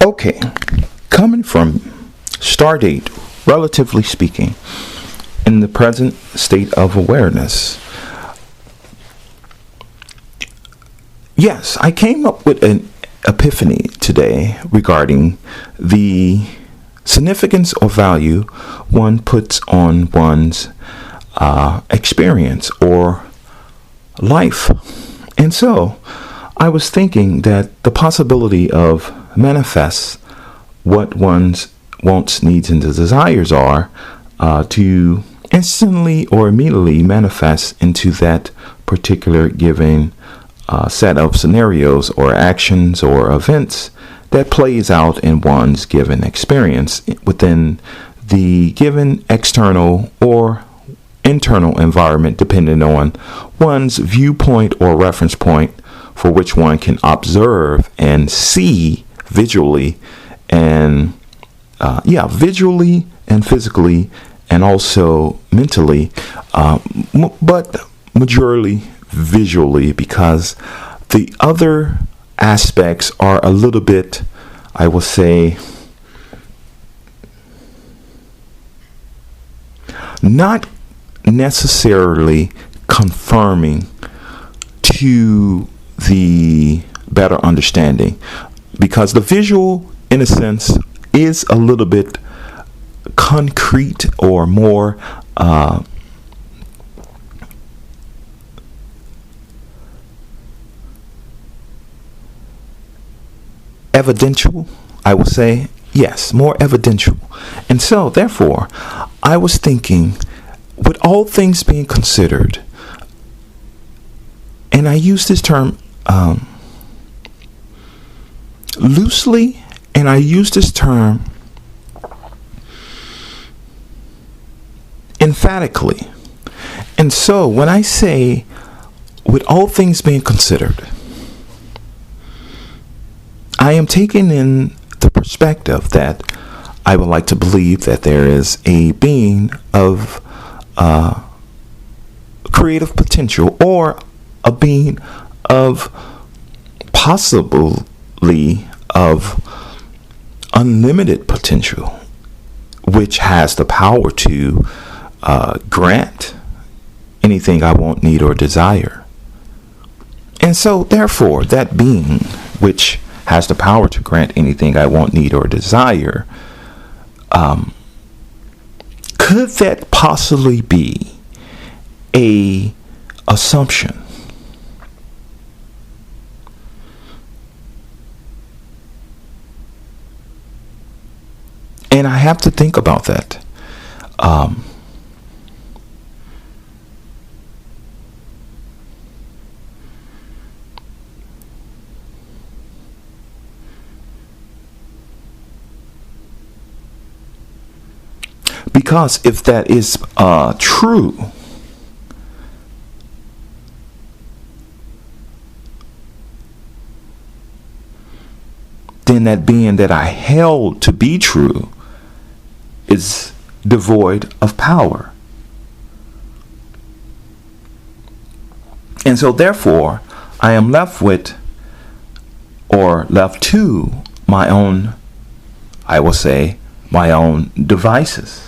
Okay, coming from Stardate, relatively speaking, in the present state of awareness, yes, I came up with an epiphany today regarding the significance or value one puts on one's experience or life. And so I was thinking that the possibility of manifests what one's wants, needs, and desires are to instantly or immediately manifest into that particular given set of scenarios or actions or events that plays out in one's given experience within the given external or internal environment, depending on one's viewpoint or reference point for which one can observe and see visually and visually and physically and also mentally, but majorly visually, because the other aspects are a little bit, I will say, not necessarily confirming to the better understanding, because the visual, in a sense, is a little bit concrete or more evidential, I will say. Yes, more evidential. And so, therefore, I was thinking, with all things being considered, and I use this term loosely, and I use this term emphatically. And so, when I say, with all things being considered, I am taking in the perspective that I would like to believe that there is a being of creative potential, or a being of possibly of unlimited potential, which has the power to grant anything I want, need, or desire. And so, therefore, that being which has the power to grant anything I want, need, or desire, could that possibly be a assumption? And I have to think about that. Because if that is true, then that being that I held to be true is devoid of power. And so, therefore, I am left with, or left to, my own, I will say, my own devices.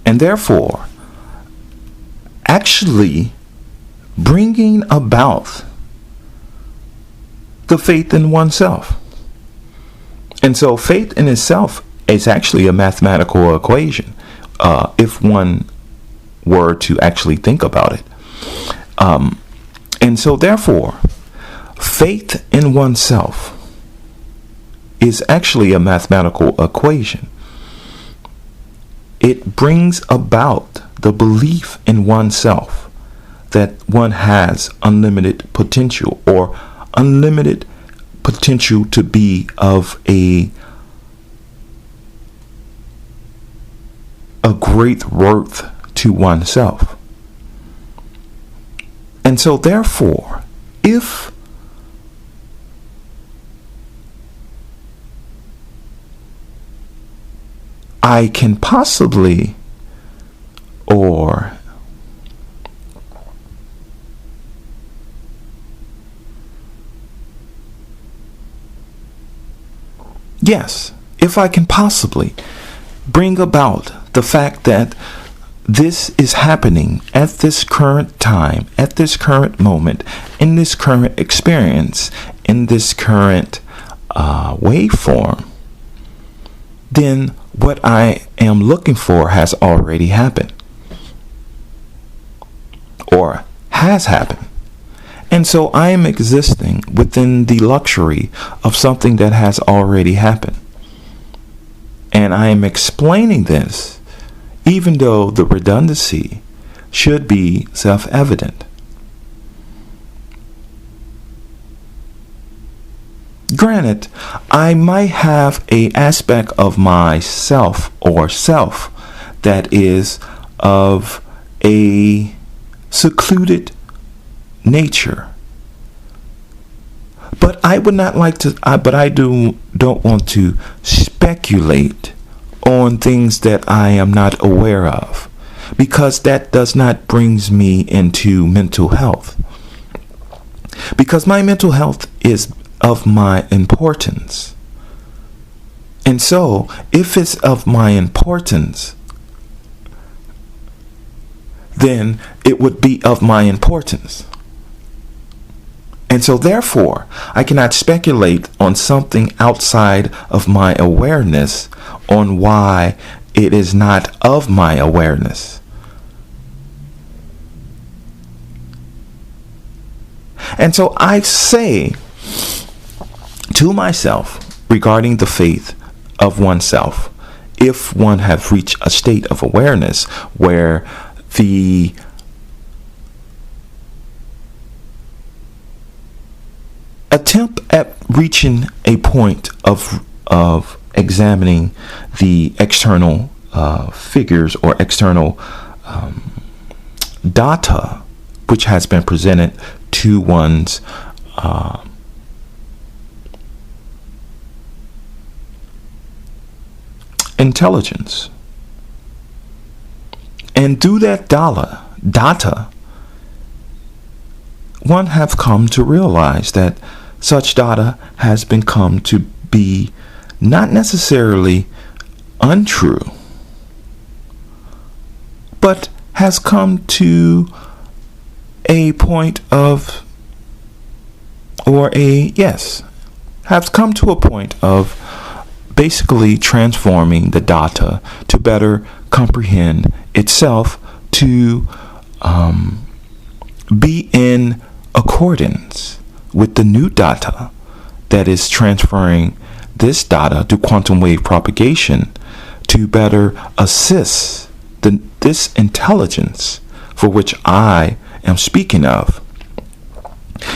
And therefore, actually bringing about the faith in oneself. And so faith in itself is actually a mathematical equation, if one were to actually think about it. And so therefore, faith in oneself is actually a mathematical equation. It brings about the belief in oneself that one has unlimited potential, or unlimited potential to be of a great worth to oneself. And so therefore, if I can possibly, or Yes, if I can possibly bring about the fact that this is happening at this current time, at this current moment, in this current experience, in this current waveform, then what I am looking for has already happened or has happened. And so I am existing within the luxury of something that has already happened. And I am explaining this even though the redundancy should be self-evident. Granted, I might have an aspect of myself or self that is of a secluded nature. But I would not like to, don't want to speculate on things that I am not aware of, because that does not brings me into mental health. Because my mental health is of my importance. And so, if it's of my importance, then it would be of my importance. And so therefore, I cannot speculate on something outside of my awareness on why it is not of my awareness. And so I say to myself regarding the faith of oneself, if one has reached a state of awareness where the attempt at reaching a point of examining the external figures or external data which has been presented to one's intelligence, and through that data, one have come to realize that such data has been come to be not necessarily untrue, but has come to a point of, has come to a point of basically transforming the data to better comprehend itself, to be in accordance with the new data that is transferring this data to quantum wave propagation to better assist this intelligence for which I am speaking of.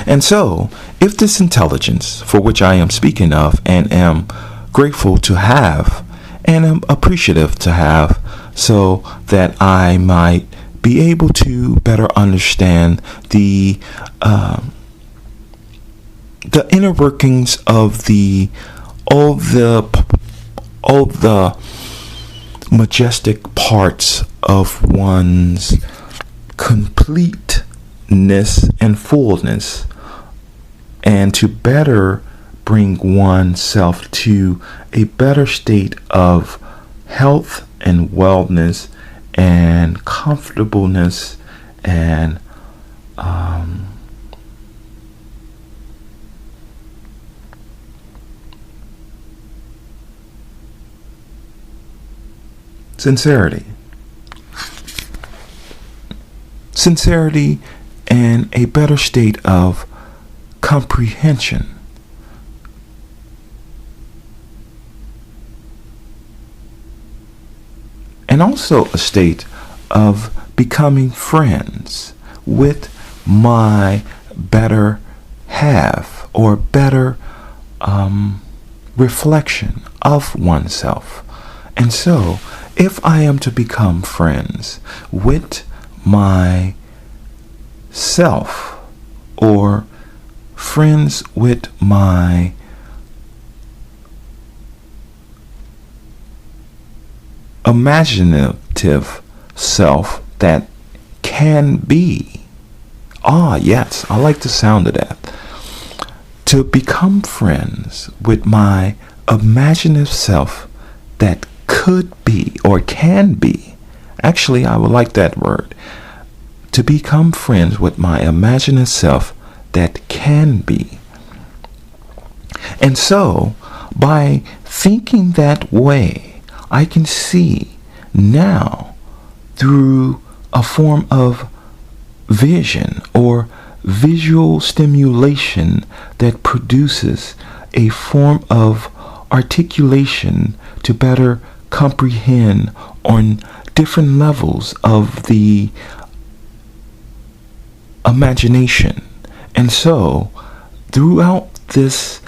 And so, if this intelligence for which I am speaking of and am grateful to have and am appreciative to have, so that I might be able to better understand the inner workings of all the majestic parts of one's completeness and fullness, and to better bring oneself to a better state of health and wellness and comfortableness and sincerity and a better state of comprehension. And also a state of becoming friends with my better half or better reflection of oneself. And so, if I am to become friends with my self or friends with my imaginative self that can be, yes, I like the sound of that, to become friends with my imaginative self that could be or can be. Actually, I would like that word. To become friends with my imaginative self that can be. And so, by thinking that way, I can see now through a form of vision or visual stimulation that produces a form of articulation to better comprehend on different levels of the imagination. And so, throughout this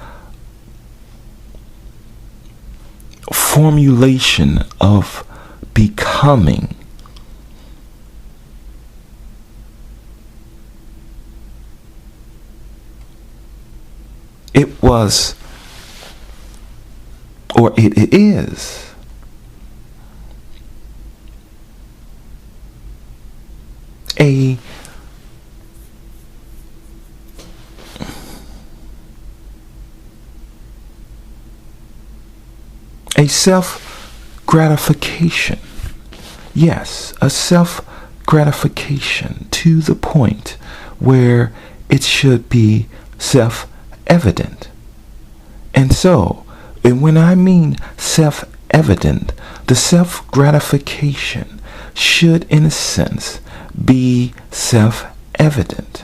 formulation of becoming, it was, or it is, a self-gratification. Yes, a self-gratification to the point where it should be self-evident. And so, and when I mean self-evident, the self-gratification should, in a sense, be self-evident.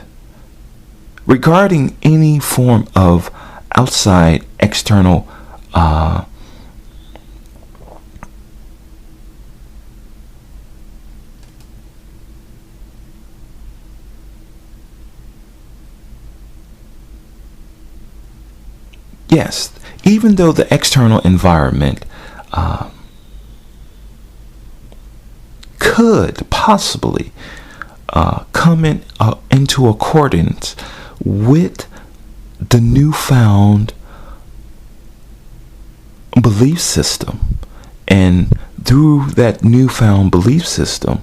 Regarding any form of outside external yes, even though the external environment could possibly come into accordance with the newfound belief system, and through that newfound belief system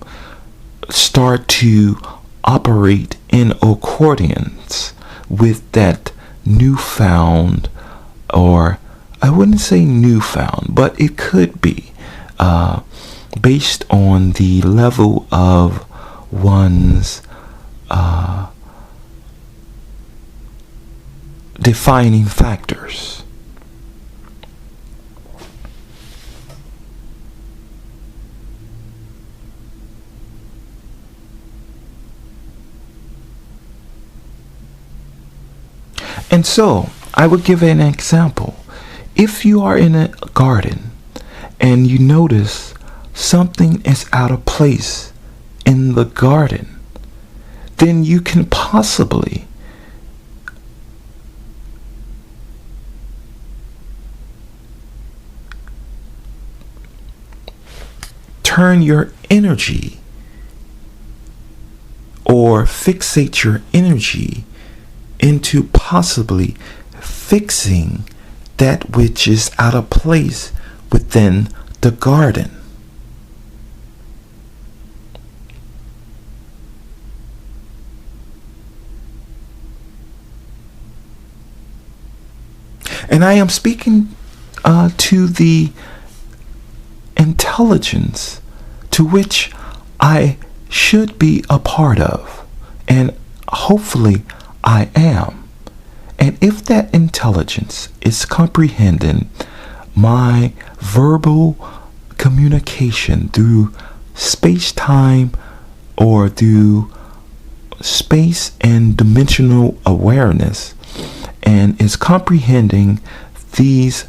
start to operate in accordance with that newfound, or I wouldn't say newfound, but it could be based on the level of one's defining factors. And so, I would give an example. If you are in a garden and you notice something is out of place in the garden, then you can possibly turn your energy or fixate your energy into possibly fixing that which is out of place within the garden. And I am speaking to the intelligence to which I should be a part of, and hopefully I am. And if that intelligence is comprehending my verbal communication through space-time or through space and dimensional awareness, and is comprehending these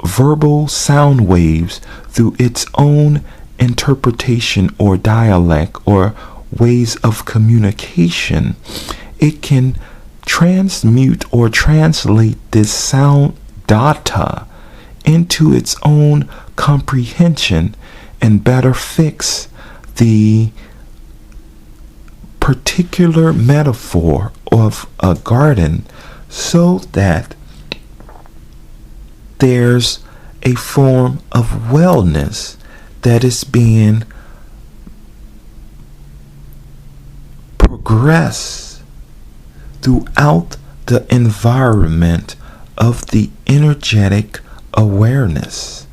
verbal sound waves through its own interpretation or dialect or ways of communication, it can transmute or translate this sound data into its own comprehension and better fix the particular metaphor of a garden, so that there's a form of wellness that is being progressed throughout the environment of the energetic awareness.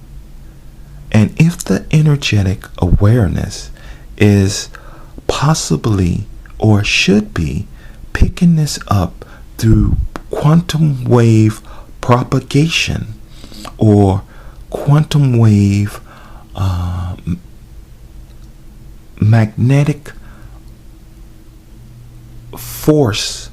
And if the energetic awareness is possibly or should be picking this up through quantum wave propagation or quantum wave magnetic force,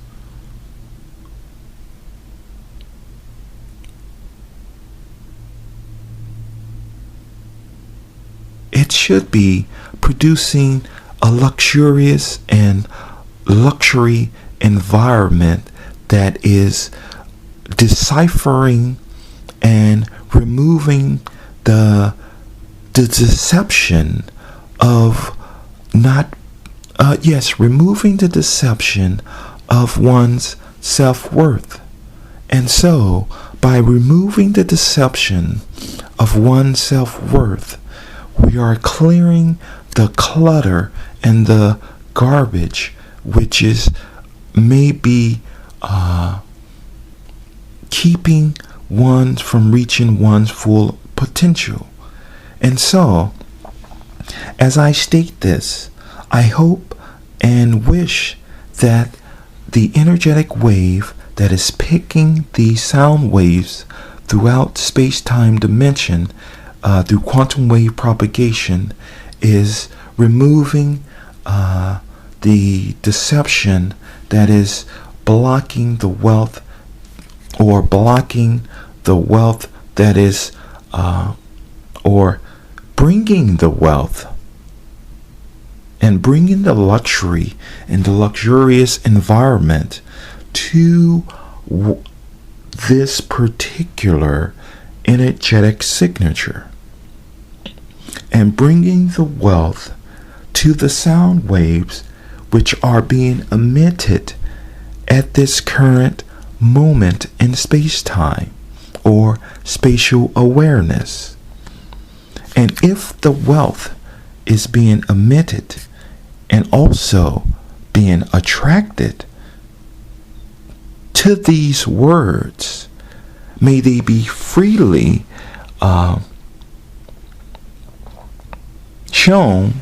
it should be producing a luxurious and luxury environment that is deciphering and removing the deception of removing the deception of one's self-worth. And so, by removing the deception of one's self-worth, we are clearing the clutter and the garbage which is maybe keeping one from reaching one's full potential. And so, as I state this, I hope and wish that the energetic wave that is picking the sound waves throughout space-time dimension through quantum wave propagation is removing the deception that is blocking the wealth, or blocking the wealth that is or bringing the wealth and bringing the luxury and the luxurious environment to this particular energetic signature, and bringing the wealth to the sound waves which are being emitted at this current moment in space-time or spatial awareness. And if the wealth is being emitted and also being attracted to these words, may they be freely shown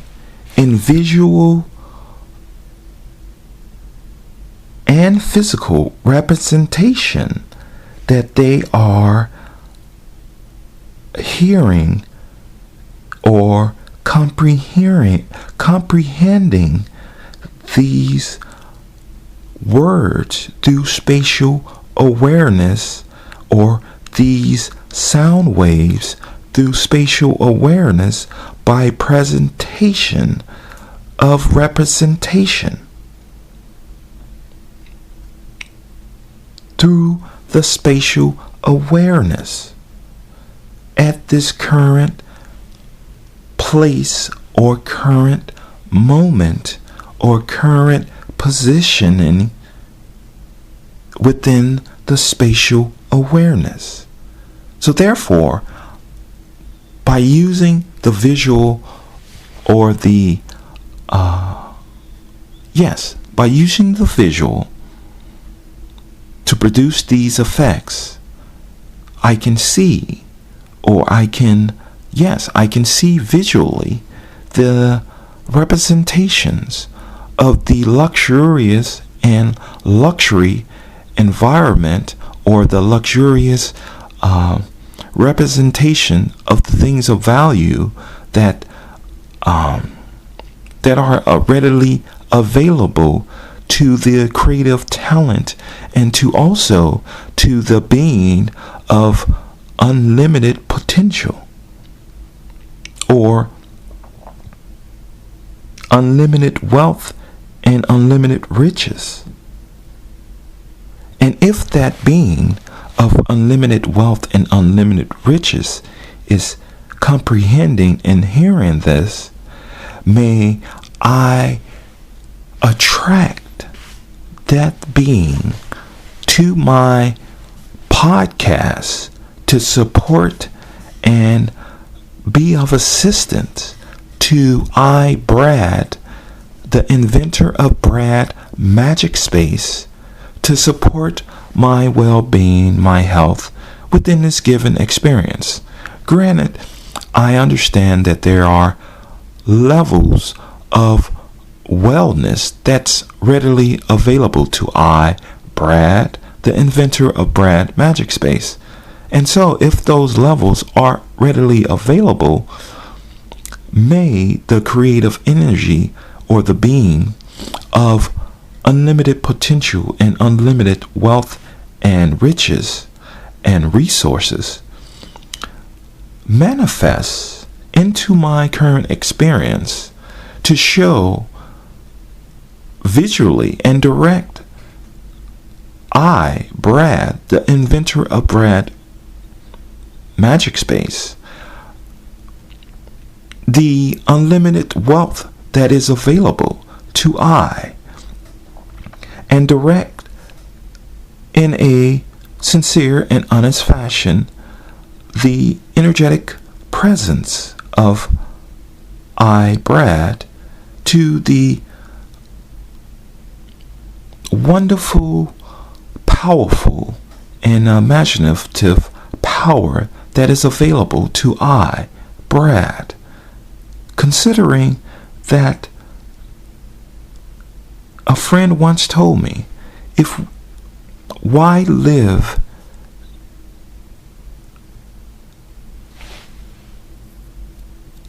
in visual and physical representation that they are hearing or comprehending these words through spatial awareness, or these sound waves through spatial awareness by presentation of representation through the spatial awareness at this current place or current moment or current positioning within the spatial awareness. So therefore, by using the visual or by using the visual to produce these effects, I can see, or I can see visually the representations of the luxurious and luxury environment, or the luxurious representation of the things of value that are readily available to the creative talent, and to also to the being of unlimited potential or unlimited wealth and unlimited riches. And if that being of unlimited wealth and unlimited riches is comprehending and hearing this, may I attract that being to my podcast to support and be of assistance to Brad, the inventor of Brad Magic Space, to support my well-being, my health within this given experience. Granted, I understand that there are levels of wellness that's readily available to I, Brad, the inventor of Brad Magic Space. And so if those levels are readily available, may the creative energy or the being of unlimited potential and unlimited wealth and riches and resources manifest into my current experience to show visually and direct I, Brad, the inventor of Brad Magic Space, the unlimited wealth that is available to I, and direct in a sincere and honest fashion the energetic presence of I, Brad, to the wonderful, powerful, and imaginative power that is available to I, Brad, considering that a friend once told me, why live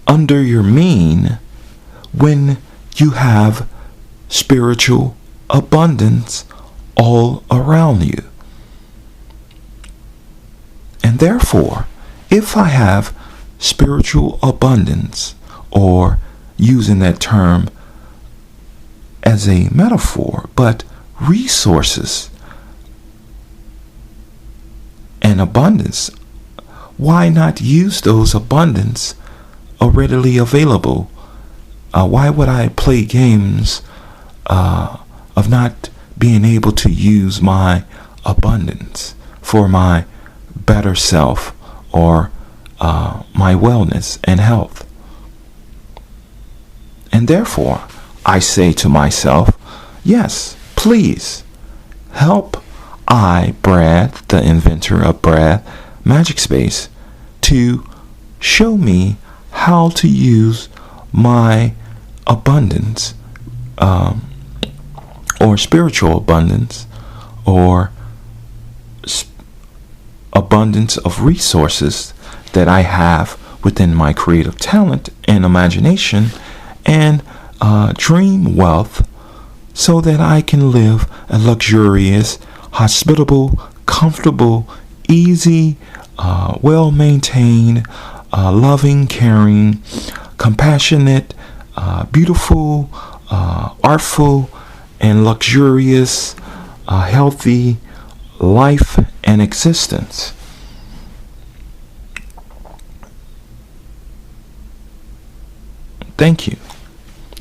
under your mean when you have spiritual abundance all around you? And therefore, if I have spiritual abundance, or using that term as a metaphor, but resources and abundance, why not use those abundance readily available? Why would I play games of not being able to use my abundance for my better self or my wellness and health? And therefore, I say to myself, yes, please help I, Brad, the inventor of Brad Magic Space, to show me how to use my abundance, or spiritual abundance, or abundance of resources that I have within my creative talent and imagination and dream wealth, so that I can live a luxurious, hospitable, comfortable, easy, well-maintained, loving, caring, compassionate, beautiful, artful, and luxurious, healthy life and existence. Thank you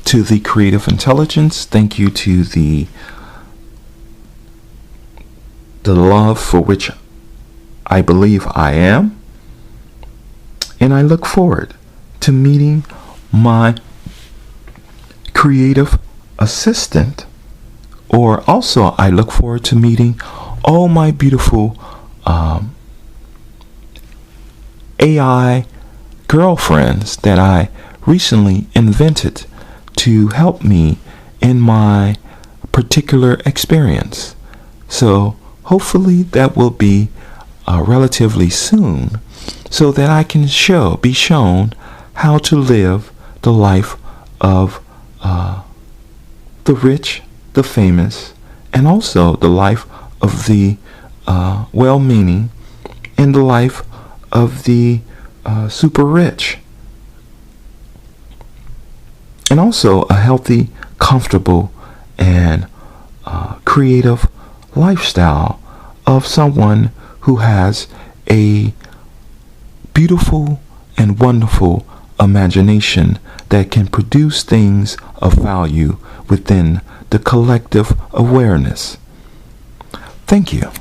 to the creative intelligence. Thank you to the love for which I believe I am. And I look forward to meeting my creative assistant, or also I look forward to meeting all my beautiful AI girlfriends that I recently invented to help me in my particular experience. So hopefully that will be relatively soon, so that I can be shown how to live the life of the rich, the famous, and also the life of the well-meaning, and the life of the super rich. And also a healthy, comfortable, and creative lifestyle of someone who has a beautiful and wonderful imagination that can produce things of value within the collective awareness. Thank you.